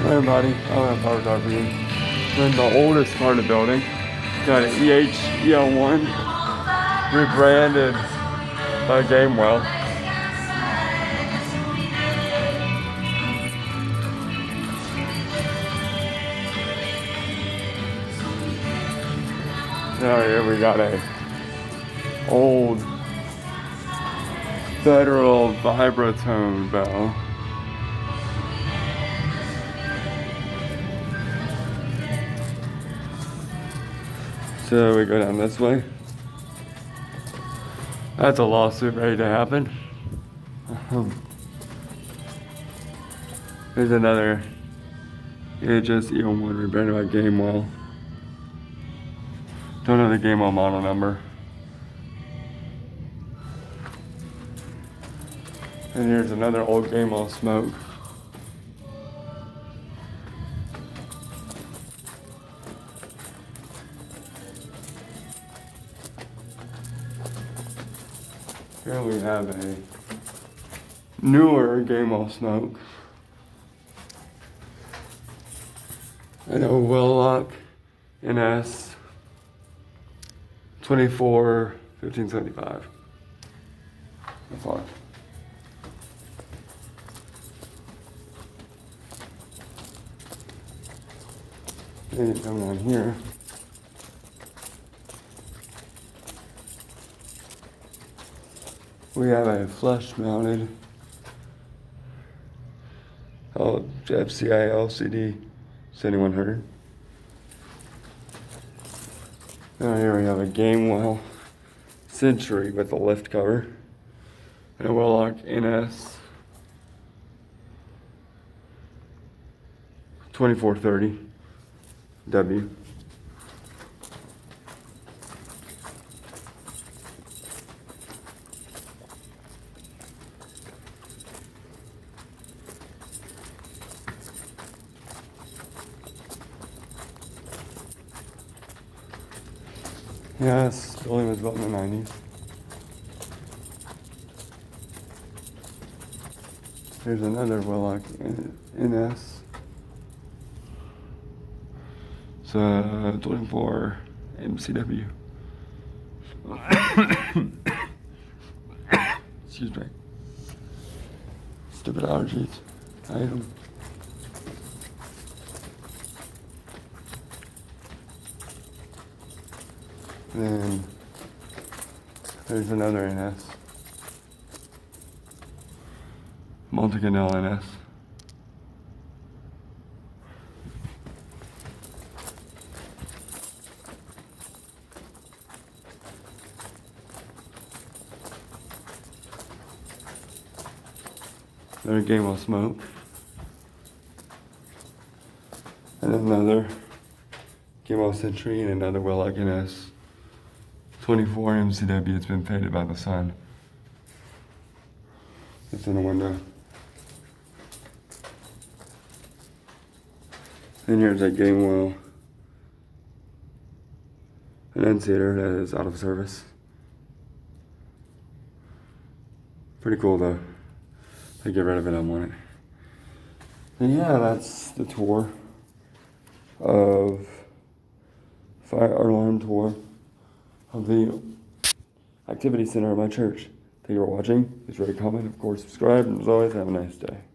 Hey everybody, I'm a power dog for you. We're in the oldest part of the building. Got an EHEL1 rebranded by Gamewell. Now here we got a old Federal vibratone bell. So we go down this way. That's a lawsuit ready to happen. There's another EHS EO1 rebranded by Gamewell. Don't know the Gamewell model number. And here's another old Gamewell smoke. Here we have a newer Gamewell smoke. An O'Wellock NS 24-1575. That's all. Then you come on here. We have a flush mounted FCI LCD 7100. Now here we have a Gamewell Century with a lift cover. And a O'Wellock NS 2430 W. Yeah, this building was built in the 90s. Here's another O'Wellock NS. It's 24 MCW. Excuse me. Stupid allergies. I hate them. Then there's another NS. Multi-canal NS. Another Gamewell smoke. And another Gamewell Century and another O'Wellock NS 24 MCW. It's been faded by the sun. It's in the window. And here's a Gamewell annunciator that is out of service. Pretty cool though. I get rid of it, I want it. And yeah, that's the tour of fire alarm tour of the activity center of my church. Thank you for watching. Please rate, comment, of course, subscribe, and as always, have a nice day.